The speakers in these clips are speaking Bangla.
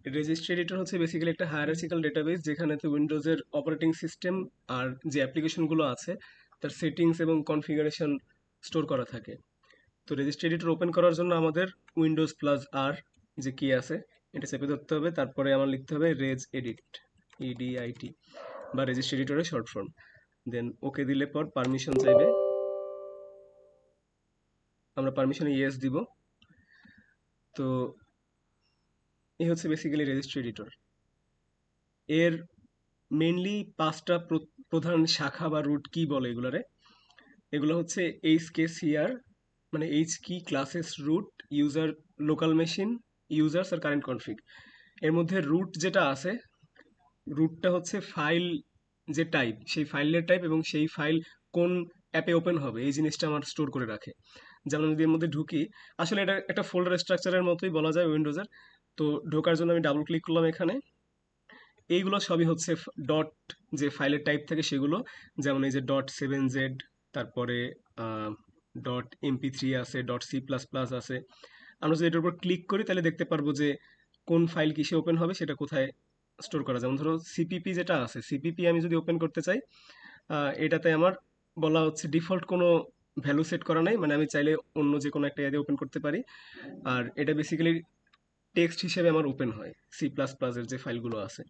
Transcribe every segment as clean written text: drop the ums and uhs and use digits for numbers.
রেজিস্ট্রি এডিটর হচ্ছে বেসিক্যালি একটা হায়ারার্কিক্যাল ডেটাবেস যেখানে তো উইন্ডোজের অপারেটিং সিস্টেম আর যে অ্যাপ্লিকেশনগুলো আছে তার সেটিংস এবং কনফিগারেশন স্টোর করা থাকে। তো রেজিস্ট্রি এডিটর ওপেন করার জন্য আমাদের উইন্ডোজ প্লাস আর যে কি আছে এটা চেপে ধরতে হবে, তারপরে আমার লিখতে হবে রেজ এডিট, ইডিআইটি, বা রেজিস্ট্রি এডিটরের শর্ট ফর্ম। দেন ওকে দিলে পর পারমিশন চাইবে, আমরা পারমিশনে ইয়েস দিব। তো এই হচ্ছে বেসিক্যালি রেজিস্ট্রি এডিটর। এর মেইনলি পাঁচটা প্রধান শাখা বা রুট কি বলে এগুলারে, এগুলো হচ্ছে এইচ কে সিআর, মানে H key classes root, user local machine, users আর কারেন্ট কনফিগ। এর মধ্যে রুট যেটা আছে, রুটটা হচ্ছে ফাইল যে টাইপ, সেই ফাইলের টাইপ এবং সেই ফাইল কোন অ্যাপে ওপেন হবে এই জিনিসটা আমার স্টোর করে রাখে। যেমন যদি এর মধ্যে ঢুকি, আসলে এটা একটা ফোল্ডার স্ট্রাকচারের মতোই বলা যায় উইন্ডোজের। তো ঢোকার জন্য আমি ডাবল ক্লিক করলাম এখানে, এইগুলো সবই হচ্ছে ডট যে ফাইলের টাইপ থাকে সেগুলো। যেমন এই যে .7z, তারপরে .mp3 আছে, .c++ আছে। আমরা যদি এটার উপর ক্লিক করি তাহলে দেখতে পারবো যে কোন ফাইল কিসে ওপেন হবে, সেটা কোথায় স্টোর করা। যেমন ধরো সিপিপি যেটা আছে, সিপিপি আমি যদি ওপেন করতে চাই, এটাতে আমার বলা হচ্ছে ডিফল্ট কোনো ভ্যালু সেট করা নাই, মানে আমি চাইলে অন্য যে কোনো একটা এরিয়া ওপেন করতে পারি। আর এটা বেসিক্যালি টেক্সট হিসেবে আমার ওপেন হয় C++ এর যে ফাইলগুলো আছে।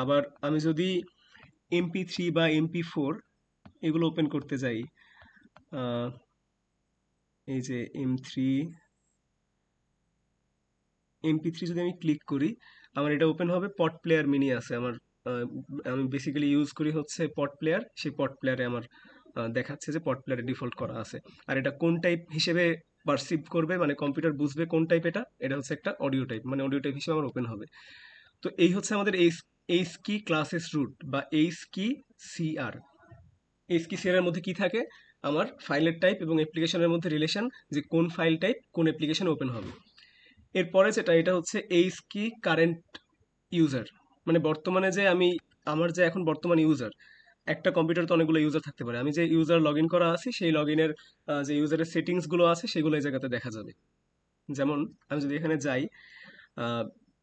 আবার আমি যদি MP3 বা MP4 এগুলো ওপেন করতে যাই, আহ, এই যে MP3 যদি আমি ক্লিক করি, আমার এটা ওপেন হবে। পট প্লেয়ার মিনি আছে আমার, আমি বেসিক্যালি ইউজ করি হচ্ছে পট প্লেয়ার, সেই পট প্লেয়ারে আমার দেখাচ্ছে যে পট প্লেয়ারে ডিফল্ট করা আছে। আর এটা কোন টাইপ হিসেবে পারসিভ করবে, মানে কম্পিউটার বুঝবে কোন টাইপ, এটা এটা হচ্ছে একটা অডিও টাইপ, মানে অডিও টাইপ হিসেবে আমার ওপেন হবে। তো এই হচ্ছে আমাদের এইচ কি ক্লাসেস রুট বা এইচ কি সিআর। এইচ কি সিআর এর মধ্যে কি থাকে, আমার ফাইলের টাইপ এবং অ্যাপ্লিকেশনের মধ্যে রিলেশন, যে কোন ফাইল টাইপ কোন অ্যাপ্লিকেশনে ওপেন হবে। এরপরে যেটা, এটা হচ্ছে এইচ কি কারেন্ট ইউজার, মানে বর্তমানে যে আমি, আমার যে এখন বর্তমান ইউজার, একটা কম্পিউটার তো অনেকগুলো ইউজার থাকতে পারে, আমি যে ইউজার লগ ইন করা আছি সেই লগ ইনের যে ইউজারের সেটিংসগুলো আছে সেগুলো এই জায়গাতে দেখা যাবে। যেমন আমি যদি এখানে যাই,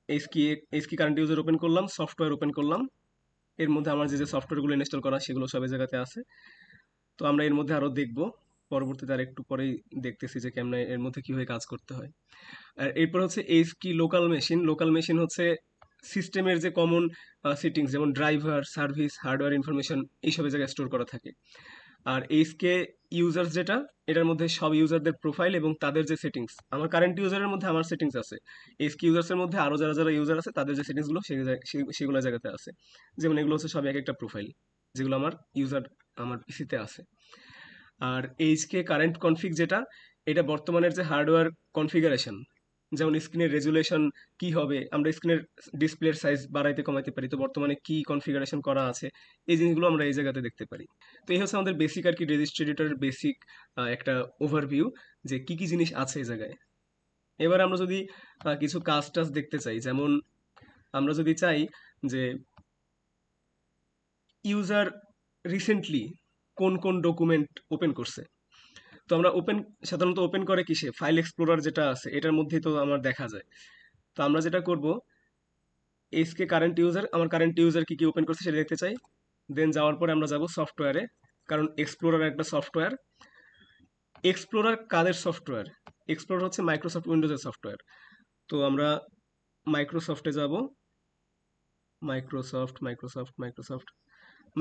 এইচ কি এইচ কি কারেন্ট ইউজার ওপেন করলাম, সফটওয়্যার ওপেন করলাম, এর মধ্যে আমার যে যে সফটওয়্যারগুলো ইনস্টল করা সেগুলো সব এই জায়গাতে আছে। তো আমরা এর মধ্যে আরও দেখব পরবর্তীতে, আর একটু পরেই দেখতেছি যে কেমনে এর মধ্যে কীভাবে কাজ করতে হয়। আর এরপর হচ্ছে এইচ কি লোকাল মেশিন। লোকাল মেশিন হচ্ছে সিস্টেমের যে কমন সেটিংস, যেমন ড্রাইভার, সার্ভিস, হার্ডওয়্যার ইনফরমেশন এইসব জায়গায় স্টোর করা থাকে। আর এইচকে ইউজার্স যেটা, এটার মধ্যে সব ইউজারদের প্রোফাইল এবং তাদের যে সেটিংস, আমার কারেন্ট ইউজারের মধ্যে আমার সেটিংস আছে, এইচকে ইউজার্সের মধ্যে আরও যারা যারা ইউজার আছে তাদের যে সেটিংসগুলো সেগুলো জায়গাতে আছে। যেমন এগুলো হচ্ছে সব এক একটা প্রোফাইল যেগুলো আমার ইউজার আমার পিসিতে আছে। আর এইচকে কারেন্ট কনফিগ যেটা, এটা বর্তমানের যে হার্ডওয়্যার কনফিগারেশন, যেমন স্ক্রিনের রেজুলেশন কি হবে, আমরা স্ক্রিনের ডিসপ্লের সাইজ বাড়াইতে কমাইতে পারি, তো বর্তমানে কি কনফিগারেশন করা আছে এই জিনিসগুলো আমরা এই জায়গাতে দেখতে পারি। তো এই হচ্ছে আমাদের বেসিক আর কি রেজিস্ট্রি এডিটরের বেসিক একটা ওভারভিউ, যে কি কি জিনিস আছে এই জায়গায়। এবার আমরা যদি কিছু কাজ টাজ দেখতে চাই, যেমন আমরা যদি চাই যে ইউজার রিসেন্টলি কোন কোন ডকুমেন্ট ওপেন করছে, তো আমরা সাধারণত ওপেন করে কিসে, ফাইল এক্সপ্লোরার যেটা আছে এটার মধ্যেই তো আমার দেখা যায়। তো আমরা যেটা করব, এইচকে কারেন্ট ইউজার, আমার কারেন্ট ইউজার কি কি ওপেন করছে সেটা দেখতে চাই। দেন যাওয়ার পরে আমরা যাব সফটওয়্যারে, কারণ এক্সপ্লোরার একটা সফটওয়্যার। এক্সপ্লোরার কাদের সফটওয়্যার? এক্সপ্লোরার হচ্ছে মাইক্রোসফট উইন্ডোজের সফটওয়্যার। তো আমরা মাইক্রোসফটে যাব,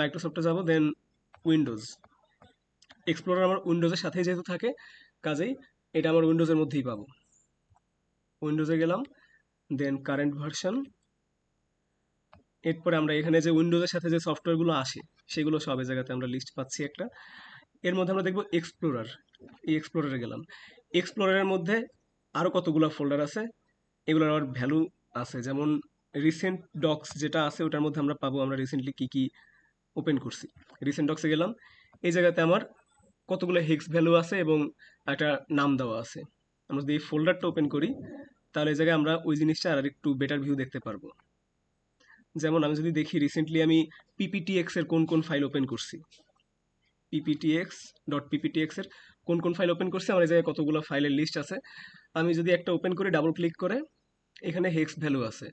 মাইক্রোসফটে যাব, দেন উইন্ডোজ। এক্সপ্লোরার আমার উইন্ডোজের সাথেই যেহেতু থাকে, কাজেই এটা আমার উইন্ডোজের মধ্যেই পাবো। উইন্ডোজে গেলাম, দেন কারেন্ট ভার্সন। এরপরে আমরা এখানে যে উইন্ডোজের সাথে যে সফটওয়্যারগুলো আসে সেগুলো সব এই জায়গাতে আমরা লিস্ট পাচ্ছি একটা। এর মধ্যে আমরা দেখব এক্সপ্লোরার, এই এক্সপ্লোরারে গেলাম। এক্সপ্লোরারের মধ্যে আরও কতগুলো ফোল্ডার আছে, এগুলোর আবার ভ্যালু আছে। যেমন রিসেন্ট ডক্স যেটা আছে ওটার মধ্যে আমরা পাবো আমরা রিসেন্টলি কী কী ওপেন করছি। রিসেন্ট ডক্সে গেলাম, এই জায়গাতে আমার কতগুলো হেক্স ভ্যালু আছে এবং একটা নাম দেওয়া আছে। আমরা যদি এই ফোল্ডারটা ওপেন করি তাহলে এই জায়গায় আমরা ওই জিনিসটা আর একটু বেটার ভিউ দেখতে পারবো। যেমন আমি যদি দেখি রিসেন্টলি আমি পিপিটিএক্স এর কোন কোন ফাইল ওপেন করছি, pptx.pptx এর কোন কোন ফাইল ওপেন করছি, আমার এই জায়গায় কতগুলো ফাইলের লিস্ট আছে। আমি যদি একটা ওপেন করি ডাবল ক্লিক করে, এখানে হেক্স ভ্যালু আছে,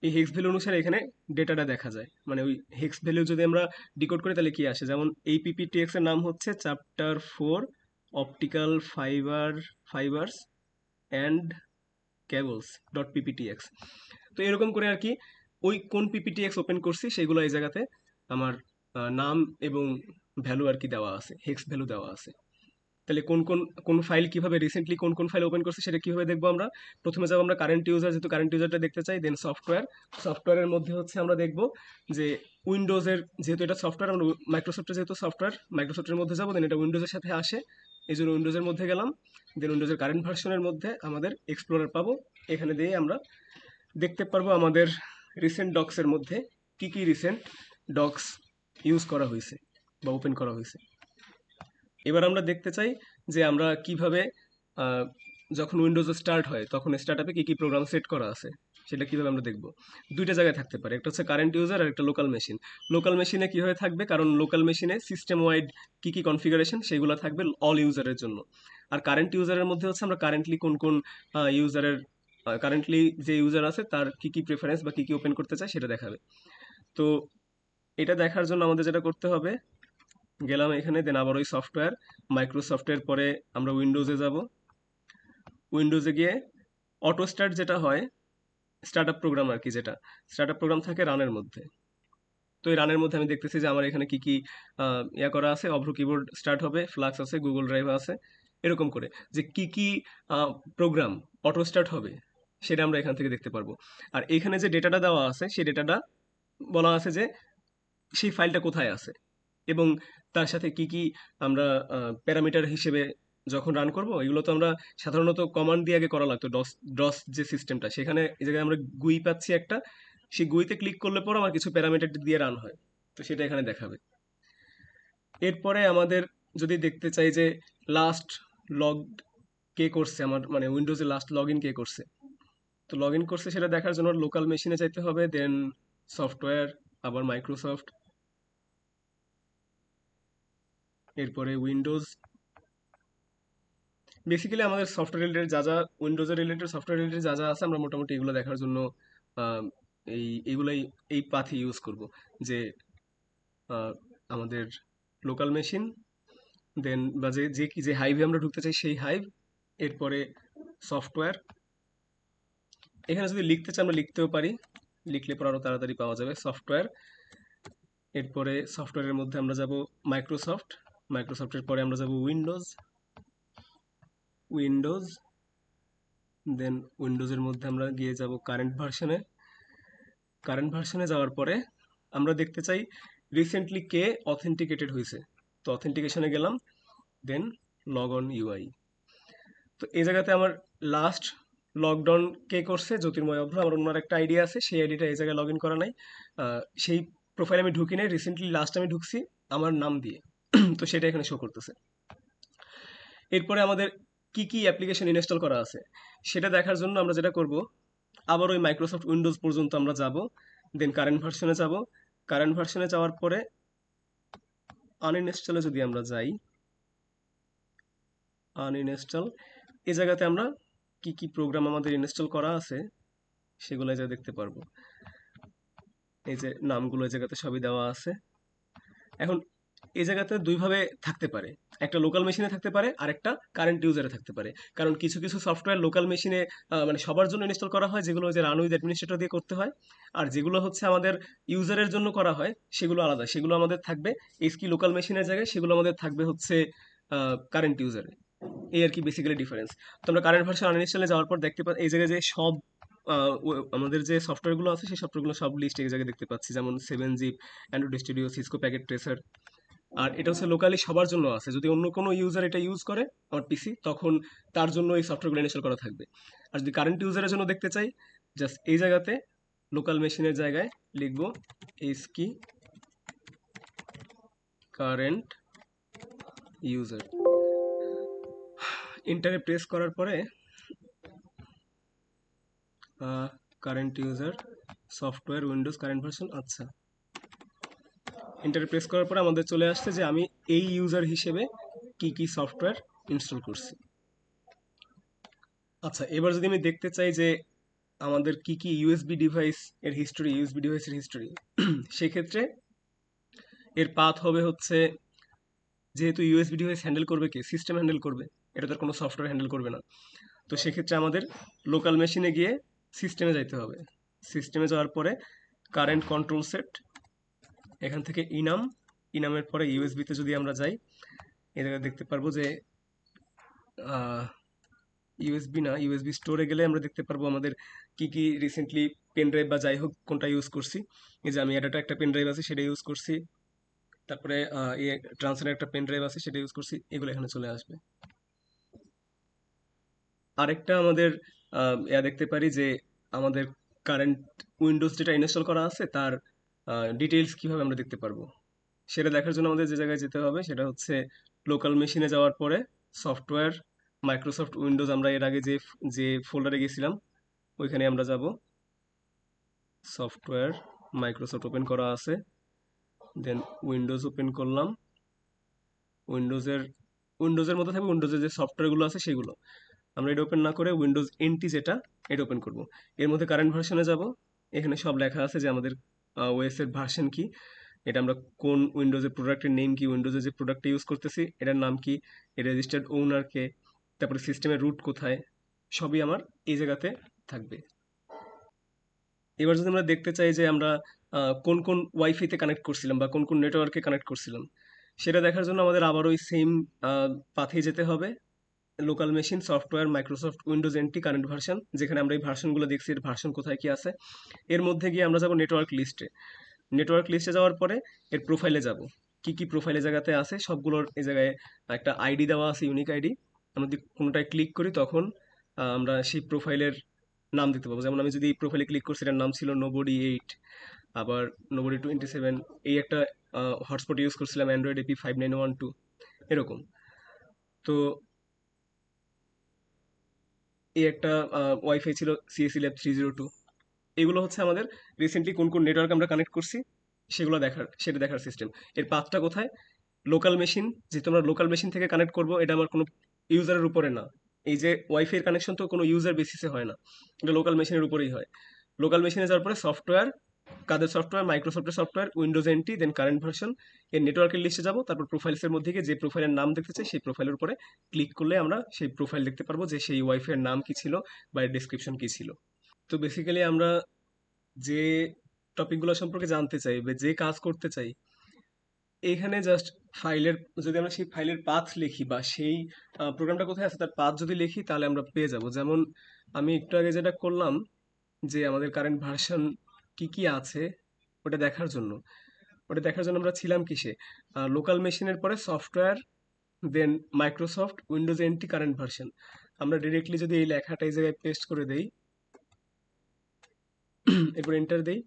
এই হেক্স ভ্যালু অনুসারে এখানে ডেটাটা দেখা যায়, মানে ওই হেক্স ভ্যালু যদি আমরা ডিকোড করি তাহলে কি আসে, যেমন এই পিপিটিএক্স এর নাম হচ্ছে chapter 4 optical fibres and cables dot PPTX. তো এরকম করে আর কি ওই কোন পিপিটিএক্স ওপেন করছি সেগুলো এই জায়গাতে আমার নাম এবং ভ্যালু আর কি দেওয়া আছে, হেক্স ভ্যালু দেওয়া আছে। তাহলে কোন ফাইল কিভাবে রিসেন্টলি কোন ফাইল ওপেন করছে সেটা কিভাবে দেখবো আমরা, প্রথমে যাবো আমরা কারেন্ট ইউজার, যেহেতু কারেন্ট ইউজারটা দেখতে চাই, দেন সফটওয়্যারের মধ্যে হচ্ছে আমরা দেখবো যে উইন্ডোজের, যেহেতু এটা সফটওয়্যার, আমরা মাইক্রোসফটের যেহেতু সফটওয়্যার মাইক্রোসফটের মধ্যে যাবো, দেন এটা উইন্ডোজের সাথে আসে, এই জন্য উইন্ডোজের মধ্যে গেলাম, দেন উইন্ডোজের কারেন্ট ভার্সনের মধ্যে আমাদের এক্সপ্লোরার পাবো, এখানে দিয়ে আমরা দেখতে পারবো আমাদের রিসেন্ট ডক্সের মধ্যে কি কি রিসেন্ট ডক্স ইউজ করা হয়েছে বা ওপেন করা হয়েছে। এবার আমরা দেখতে চাই যে আমরা কিভাবে আহ, যখন উইন্ডোজ স্টার্ট হয় তখন স্টার্ট আপে কী কী প্রোগ্রাম সেট করা আছে সেটা কিভাবে আমরা দেখব। দুইটা জায়গায় থাকতে পারে, একটা হচ্ছে কারেন্ট ইউজার আর একটা লোকাল মেশিন। লোকাল মেশিনে কীভাবে থাকবে, কারণ লোকাল মেশিনে সিস্টেম ওয়াইড কী কী কনফিগারেশন সেগুলো থাকবে অল ইউজারের জন্য। আর কারেন্ট ইউজারের মধ্যে হচ্ছে আমরা কারেন্টলি কোন ইউজারের কারেন্টলি যে ইউজার আছে তার কী কী প্রেফারেন্স বা কী কী ওপেন করতে চায় সেটা দেখাবে। তো এটা দেখার জন্য আমাদের যেটা করতে হবে, গেলাম এখানে, দেন আবার ওই সফটওয়্যার, মাইক্রোসফটের পরে আমরা উইন্ডোজে যাব, উইন্ডোজে গিয়ে অটো স্টার্ট যেটা হয়, স্টার্ট আপ প্রোগ্রাম আর কি, যেটা স্টার্ট আপ প্রোগ্রাম থাকে রানের মধ্যে। তো এই রানের মধ্যে আমি দেখতেছি যে আমার এখানে কি কি ইয়া করা আছে, অভ্র কিবোর্ড স্টার্ট হবে, ফ্লাক্স আছে, গুগল ড্রাইভ আছে, এরকম করে যে কি কি প্রোগ্রাম অটো স্টার্ট হবে সেটা আমরা এখান থেকে দেখতে পারবো। আর এখানে যে ডেটাটা দেওয়া আছে সেই ডেটাটা বলা আছে যে সেই ফাইলটা কোথায় আছে, এবং তার সাথে কি কি আমরা প্যারামিটার হিসেবে যখন রান করব, এগুলো তো আমরা সাধারণত কমান্ড দিয়ে আগে করা লাগতো, ডস ডস যে সিস্টেমটা, সেখানে এই জায়গায় আমরা গুই পাচ্ছি একটা, সেই গুইতে ক্লিক করলে পর আমার কিছু প্যারামিটার দিয়ে রান হয়, তো সেটা এখানে দেখাবে। এরপরে আমাদের যদি দেখতে চাই যে লাস্ট লগ কে করছে, আমার মানে উইন্ডোজে লাস্ট লগ ইন কে করছে, তো লগ ইন করছে সেটা দেখার জন্য লোকাল মেশিনে যাইতে হবে, দেন সফটওয়্যার, আবার মাইক্রোসফট, এরপরে উইন্ডোজ। বেসিক্যালি আমাদের সফটওয়্যার রিলেটেড যা যা উইন্ডোজের রিলেটেড সফটওয়্যার রিলেটেড যা যা আছে আমরা মোটামুটি এগুলো দেখার জন্য আহ, এইগুলাই এই পাথই ইউজ করব, যে আহ, আমাদের লোকাল মেশিন, দেন বা যে যে কি যে হাইভে আমরা ঢুকতে চাই সেই হাইভ, এরপরে সফটওয়্যার। এখানে যদি লিখতে চাই আমরা লিখতেও পারি, লিখলে পর আরও তাড়াতাড়ি পাওয়া যাবে সফটওয়্যার। এরপরে সফটওয়্যারের মধ্যে আমরা যাব মাইক্রোসফট, মাইক্রোসফটের পরে আমরা যাব উইন্ডোজ, দেন উইন্ডোজের মধ্যে আমরা গিয়ে যাব কারেন্ট ভার্সনে যাওয়ার পরে আমরা দেখতে চাই রিসেন্টলি কে অথেন্টিকেটেড হয়েছে, তো অথেন্টিকেশনে গেলাম, দেন লগ অন ইউআই। তো এই জায়গাতে আমার লাস্ট লকডাউন কে করছে জ্যোতির্ময় অভ্র, আমার অন্য একটা আইডিয়া আছে, সেই আইডিটা এই জায়গায় লগ ইন করা নাই, সেই প্রোফাইল আমি ঢুকি নাই, রিসেন্টলি লাস্ট আমি ঢুকছি আমার নাম দিয়ে তো সেটা এখানে শো করতেছে। এরপরে আমাদের কি কি অ্যাপ্লিকেশন ইনস্টল করা আছে সেটা দেখার জন্য আমরা যেটা করব, আবার ওই মাইক্রোসফট উইন্ডোজ পর্যন্ত আমরা যাব, দেন কারেন্ট ভার্সনে যাব, কারেন্ট ভার্সনে যাওয়ার পরে আনইনস্টলে যদি আমরা যাই, আনইনস্টল, এই জায়গাতে আমরা কি কি প্রোগ্রাম আমাদের ইনস্টল করা আছে সেগুলো যা দেখতে পারবো, এই যে নামগুলো এই জায়গাতে সবই দেওয়া আছে। এখন এই জায়গাতে দুইভাবে থাকতে পারে, একটা লোকাল মেশিনে থাকতে পারে আর একটা কারেন্ট ইউজারে থাকতে পারে, কারণ কিছু কিছু সফটওয়্যার লোকাল মেশিনে মানে সবার জন্য ইনস্টল করা হয়, যেগুলো যে রান উইথ অ্যাডমিনিস্ট্রেটর দিয়ে করতে হয়, আর যেগুলো হচ্ছে আমাদের ইউজারের জন্য করা হয় সেগুলো আলাদা, সেগুলো আমাদের থাকবে এসকি লোকাল মেশিনের জায়গায়, সেগুলো আমাদের থাকবে হচ্ছে কারেন্ট ইউজারে। এই আর কি বেসিক্যালি ডিফারেন্স। তো আমরা কারেন্ট ভার্সন আনইনস্টলে যাওয়ার পর দেখতে এই জায়গায় যে সব আমাদের যে সফটওয়্যারগুলো আছে সেই সফটওয়্যারগুলো সব লিস্ট এই জায়গায় দেখতে পাচ্ছি, যেমন 7zip, Android studio, Cisco packet tracer. আর এটা হচ্ছে লোকালি সবার জন্য আছে, যদি অন্য কোনো ইউজার এটা ইউজ করে আমার পিসি তখন তার জন্য এই সফটওয়্যারগুলো ইনস্টল করা থাকবে। আর যদি কারেন্ট ইউজারের জন্য দেখতে চাই, জাস্ট এই জায়গাতে লোকাল মেশিনের জায়গায় লিখব এসকি কারেন্ট ইউজার, ইন্টারে প্রেস করার পরে current user software Windows current version, আচ্ছা এন্টারে প্রেস করার পরে আমাদের চলে আসছে যে আমি এই ইউজার হিসেবে কি কি সফটওয়্যার ইনস্টল করছি। আচ্ছা এবার যদি আমি দেখতে চাই যে আমাদের কি কি ইউএসবি ডিভাইস এর হিস্টোরি, ইউএসবি ডিভাইসের হিস্টোরি, সেক্ষেত্রে এর পাথ হবে হচ্ছে, যেহেতু ইউএসবি ডিভাইস হ্যান্ডেল করবে কে, সিস্টেম হ্যান্ডেল করবে, এটা তার কোনো সফটওয়্যার হ্যান্ডেল করবে না। তো সেক্ষেত্রে আমাদের লোকাল মেশিনে গিয়ে সিস্টেমে যাইতে হবে। সিস্টেমে যাওয়ার পরে কারেন্ট কন্ট্রোল সেট, এখান থেকে ইনাম, ইনামের পরে ইউএসবিতে যদি আমরা যাই, এই জায়গায় দেখতে পারবো যে ইউএসবি না, ইউএসবি স্টোরে গেলে আমরা দেখতে পারবো আমাদের কি কি রিসেন্টলি পেন ড্রাইভ বা যাই হোক কোনটা ইউজ করছি। এই যে আমি এডাটা একটা পেন ড্রাইভ আছে সেটা ইউজ করছি, তারপরে ট্রান্সের একটা পেন ড্রাইভ আছে সেটা ইউজ করছি, এগুলো এখানে চলে আসবে। আরেকটা আমাদের দেখতে পারি যে আমাদের কারেন্ট উইন্ডোজ যেটা ইনস্টল করা আছে তার ডিটেইলস কিভাবে আমরা দেখতে পারবো। সেটা দেখার জন্য আমাদের যে জায়গায় যেতে হবে সেটা হচ্ছে লোকাল মেশিনে যাওয়ার পরে সফটওয়্যার, মাইক্রোসফট উইন্ডোজ, আমরা এর আগে যে যে ফোল্ডারে গেছিলাম ওইখানে আমরা যাব। সফটওয়্যার, মাইক্রোসফট ওপেন করা আছে, দেন উইন্ডোজ ওপেন করলাম। উইন্ডোজের উইন্ডোজের মধ্যে থাকবে উইন্ডোজের যে সফটওয়্যারগুলো আছে সেগুলো। আমরা এটা ওপেন না করে উইন্ডোজ এনটি যেটা, এটা ওপেন করব। এর মধ্যে কারেন্ট ভার্সনে যাব, এখানে সব লেখা আছে যে আমাদের ওএস এর ভার্সন কি, এটা আমরা কোন উইন্ডোজের প্রোডাক্টের নেম কি, উইন্ডোজের যে প্রোডাক্টটা ইউজ করতেছি এটার নাম কি, এর রেজিস্টার্ড ওনার কে, তারপরে সিস্টেমের রুট কোথায়, সবই আমার এই জায়গাতে থাকবে। এবার যদি আমরা দেখতে চাই যে আমরা কোন কোন ওয়াইফাইতে কানেক্ট করছিলাম বা কোন কোন নেটওয়ার্কে কানেক্ট করছিলাম, সেটা দেখার জন্য আমাদের আবার ওই সেম পাথে যেতে হবে। Local machine, software, Microsoft Windows NT, current version, যেখানে আমরা এই ভার্সনগুলো দেখছি এর ভার্সন কোথায় কি আছে। এর মধ্যে গিয়ে আমরা যাব নেটওয়ার্ক লিস্টে। নেটওয়ার্ক লিস্টে যাওয়ার পরে এর প্রোফাইলে যাব, কি কি প্রোফাইলে জায়গাতে আছে সবগুলোর এই জায়গায় একটা আইডি দেওয়া আছে, ইউনিক আইডি। আমরা যদি কোনোটায় ক্লিক করি তখন আমরা সেই প্রোফাইলের নাম দেখতে পাবো। যেমন আমি যদি এই প্রোফাইলে ক্লিক করছি, এটার নাম ছিল নোবডি 8, আবার নোবডি 27, এই একটা হটস্পট ইউজ করছিলাম অ্যান্ড্রয়েড এপি 5912, এরকম। তো এই একটা ওয়াইফাই ছিল সিএসি ল্যাব 302। এগুলো হচ্ছে আমাদের রিসেন্টলি কোন কোন নেটওয়ার্ক আমরা কানেক্ট করছি সেটা দেখার সিস্টেম। এর পাথটা কোথায়, লোকাল মেশিন, যেহেতু আমরা লোকাল মেশিন থেকে কানেক্ট করব, এটা আমার কোনো ইউজারের উপরে না। এই যে ওয়াইফাই এর কানেকশন তো কোনো ইউজার বেসিসে হয় না, এটা লোকাল মেশিনের উপরেই হয়। লোকাল মেশিনে যাওয়ার পরে সফটওয়্যার, কাদের সফটওয়্যার, মাইক্রোসফটের সফটওয়্যার, উইন্ডোজ এনটি, দেন কারেন্ট ভার্সন, এর নেটওয়ার্কের লিস্টে যাব। তারপর প্রোফাইলসের মধ্যে গিয়ে যে প্রোফাইলের নাম দেখতে চাই সেই প্রোফাইলের উপরে ক্লিক করলে আমরা সেই প্রোফাইল দেখতে পারবো যে সেই ওয়াইফাই এর নাম কি ছিল বা এর ডেসক্রিপশন কি ছিল। তো বেসিক্যালি আমরা যে টপিকগুলো সম্পর্কে জানতে চাই বা যে কাজ করতে চাই, এখানে জাস্ট ফাইলের, যদি আমরা সেই ফাইলের পাথ লিখি বা সেই প্রোগ্রামটা কোথায় আছে তার পাথ যদি লিখি তাহলে আমরা পেয়ে যাব। যেমন আমি একটু আগে যেটা করলাম, যে আমাদের কারেন্ট ভার্সন কি কি আছে ওটা দেখার জন্য আমরা ছিলাম কিসে, লোকাল মেশিনের পরে সফটওয়্যার, দেন Microsoft Windows NT, current version. আমরা ডিরেক্টলি যদি এই লেখাটা এই জায়গায় পেস্ট করে দেই, এরপর এন্টার দেই,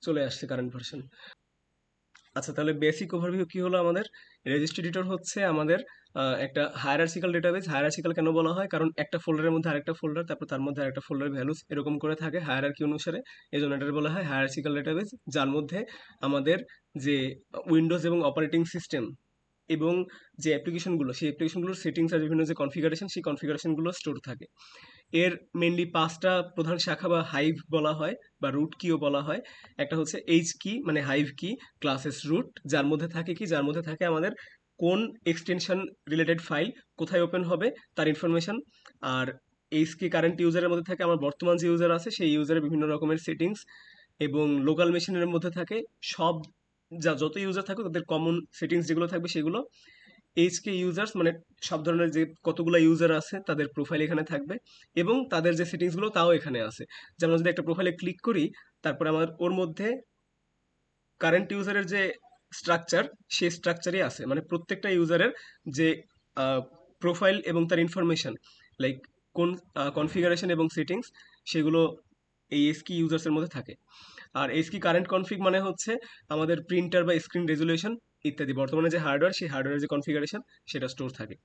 চলে আসছে কারেন্ট ভার্সন। আচ্ছা, তাহলে বেসিক ওভারভিউ কি হলো আমাদের। রেজিস্ট্রি এডিটর হচ্ছে আমাদের একটা হায়ারার্চিক্যাল ডেটাবেস। হায়ারার্চিক্যাল কেন বলা হয়, কারণ একটা ফোল্ডারের মধ্যে আরেকটা ফোল্ডার, তারপর তার মধ্যে আরেকটা ফোল্ডারের ভ্যালুস এরকম করে থাকে হায়ারার্কি অনুসারে, এই জন্য এটার বলা হয় হায়ারার্চিক্যাল ডেটাবেস, যার মধ্যে আমাদের যে উইন্ডোজ এবং অপারেটিং সিস্টেম এবং যে অ্যাপ্লিকেশনগুলো, সেই অ্যাপ্লিকেশনগুলোর সেটিংস আর বিভিন্ন যে কনফিগারেশন, সেই কনফিগারেশনগুলো স্টোর থাকে। এর মেনলি পাঁচটা প্রধান শাখা বা হাইভ বলা হয় বা রুট কিও বলা হয়। একটা হচ্ছে এইচ কি, মানে হাইভ কি, ক্লাসেস রুট, যার মধ্যে থাকে কি, যার মধ্যে থাকে আমাদের কোন এক্সটেনশন রিলেটেড ফাইল কোথায় ওপেন হবে তার ইনফরমেশন। আর এইচ কি কারেন্ট ইউজারের মধ্যে থাকে আমার বর্তমান যে ইউজার আছে সেই ইউজারের বিভিন্ন রকমের সেটিংস। এবং লোকাল মেশিনের মধ্যে থাকে সব, যত ইউজার থাকুক তাদের কমন সেটিংস যেগুলো থাকবে সেগুলো। এইচকে ইউজার্স মানে সব ধরনের যে কতগুলো ইউজার আছে তাদের প্রোফাইল এখানে থাকবে, এবং তাদের যে সেটিংসগুলো তাও এখানে আছে। যেমন যদি একটা প্রোফাইলে ক্লিক করি, তারপরে আমার ওর মধ্যে কারেন্ট ইউজারের যে স্ট্রাকচার, সেই স্ট্রাকচারই আছে, মানে প্রত্যেকটা ইউজারের যে প্রোফাইল এবং তার ইনফরমেশন, লাইক কোন কনফিগারেশন এবং সেটিংস, সেগুলো এই এসকি ইউজার্সের মধ্যে থাকে। আর এসকি কারেন্ট কনফিগ মানে হচ্ছে আমাদের প্রিন্টার বা স্ক্রিন রেজুলেশন ইত্যাদি, বর্তমানে যে হার্ডওয়্যার সেই হার্ডওয়্যারের যে কনফিগারেশন সেটা স্টোর থাকে।